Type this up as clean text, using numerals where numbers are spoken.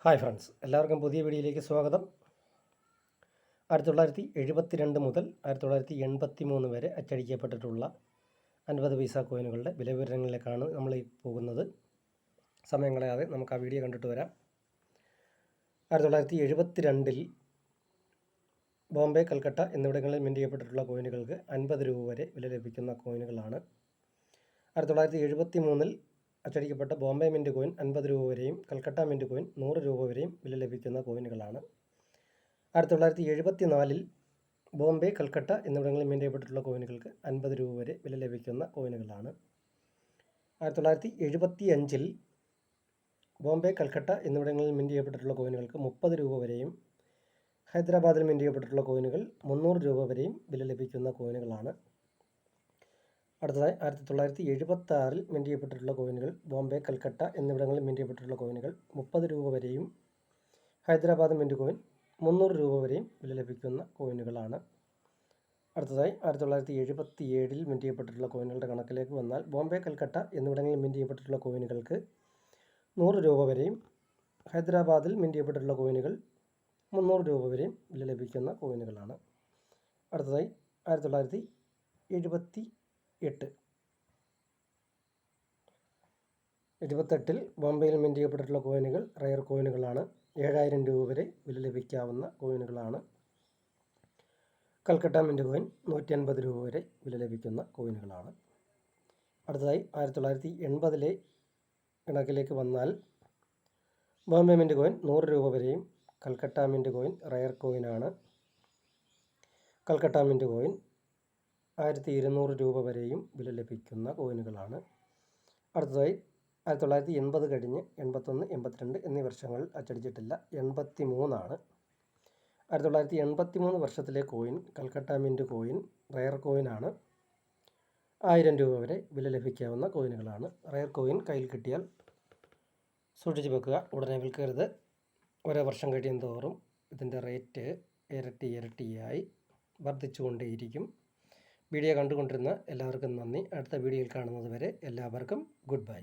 Hi friends, എല്ലാവർക്കും പുതിയ വീഡിയോയിലേക്ക് സ്വാഗതം. 1972 മുതൽ 1983 വരെ അച്ചടിക്കപ്പെട്ടിട്ടുള്ള 50 പൈസ കോയിനുകളുടെ വിലവിവരങ്ങളിലേക്കാണ് നമ്മൾ പോകുന്നത്. സമയം കളയാതെ നമുക്ക് ആ വീഡിയോ കണ്ടിട്ട് വരാം. 1972 ബോംബെ, കൽക്കട്ട എന്നിവിടങ്ങളിൽ മിൻറ്റ് ചെയ്യപ്പെട്ടിട്ടുള്ള കോയിനുകൾക്ക് 50 രൂപ വരെ വില ലഭിക്കുന്ന കോയിനുകളാണ്. 1973 അച്ചടിക്കപ്പെട്ട ബോംബെ മിൻറ്റ് കോയിൻ 50 രൂപ വരെയും കൽക്കട്ട മിൻറ്റ് കോയിൻ 100 രൂപ വരെയും വില ലഭിക്കുന്ന കോയിനുകളാണ്. 1974 ബോംബെ, കൽക്കട്ട എന്നിവിടങ്ങളിൽ മിൻറ്റ് ചെയ്യപ്പെട്ടിട്ടുള്ള കോയിനുകൾക്ക് 50 രൂപ വരെ വില ലഭിക്കുന്ന കോയിനുകളാണ്. 1975 ബോംബെ, കൽക്കട്ട എന്നിവിടങ്ങളിൽ മിൻറ്റ് ചെയ്യപ്പെട്ടിട്ടുള്ള കോയിനുകൾക്ക് 30 രൂപ വരെയും ഹൈദരാബാദിൽ മിൻറ്റ് ചെയ്യപ്പെട്ടിട്ടുള്ള കോയിനുകൾ 300 രൂപ വരെയും വില ലഭിക്കുന്ന കോയിനുകളാണ്. അടുത്തതായി 1976 മിൻറ്റ് ചെയ്യപ്പെട്ടിട്ടുള്ള കോയിനുകൾ ബോംബെ, കൽക്കട്ട എന്നിവിടങ്ങളിൽ മിൻറ്റ് ചെയ്യപ്പെട്ടിട്ടുള്ള കോയിനുകൾ 30 രൂപ വരെയും ഹൈദരാബാദ് മിൻറ്റ് കോയിൻ 300 രൂപ വരെയും വില ലഭിക്കുന്ന കോയിനുകളാണ്. അടുത്തതായി 1977 മിൻറ്റ് ചെയ്യപ്പെട്ടിട്ടുള്ള കോയിനുകളുടെ കണക്കിലേക്ക് വന്നാൽ ബോംബെ, കൽക്കട്ട എന്നിവിടങ്ങളിൽ മിൻറ്റ് ചെയ്യപ്പെട്ടിട്ടുള്ള കോയിനുകൾക്ക് 100 രൂപ വരെയും ഹൈദരാബാദിൽ മിൻറ്റ് ചെയ്യപ്പെട്ടിട്ടുള്ള കോയിനുകൾ 300 രൂപ വരെയും വില ലഭിക്കുന്ന കോയിനുകളാണ്. അടുത്തതായി 1978 ബോംബെയിൽ മിൻറ്റ് ചെയ്യപ്പെട്ടിട്ടുള്ള കോയിനുകൾ റയർ കോയിനുകളാണ്. 7000 രൂപ വരെ വില ലഭിക്കാവുന്ന കോയിനുകളാണ്. കൽക്കട്ട മിൻറ്റ് കോയിൻ 150 രൂപ വരെ വില ലഭിക്കുന്ന കോയിനുകളാണ്. അടുത്തതായി 1980 കണക്കിലേക്ക് വന്നാൽ ബോംബെ മിൻറ്റ് കോയിൻ 100 രൂപ വരെയും കൽക്കട്ട മിൻറ്റ് കോയിൻ റയർ കോയിനാണ്. കൽക്കട്ട മിൻറ്റ് കോയിൻ 1200 രൂപ വരെയും വില ലഭിക്കുന്ന കോയിനുകളാണ്. അടുത്തതായി 1980 കഴിഞ്ഞ് 81, 82 എന്നീ വർഷങ്ങളിൽ അച്ചടിച്ചിട്ടില്ല. 83 ആണ്. 1983 വർഷത്തിലെ coin Calcutta mint coin rare കോയിനാണ്. 1000 രൂപ വരെ വില ലഭിക്കാവുന്ന കോയിനുകളാണ്. റയർ കോയിൻ കയ്യിൽ കിട്ടിയാൽ സൂക്ഷിച്ച് വെക്കുക, ഉടനെ വിൽക്കരുത്. ഓരോ വർഷം കഴിയും തോറും ഇതിൻ്റെ റേറ്റ് ഇരട്ടിയായി വർദ്ധിച്ചുകൊണ്ടേയിരിക്കും. വീഡിയോ കണ്ടുകൊണ്ടിരുന്ന എല്ലാവർക്കും നന്ദി. അടുത്ത വീഡിയോയിൽ കാണുന്നത് വരെ എല്ലാവർക്കും ഗുഡ് ബൈ.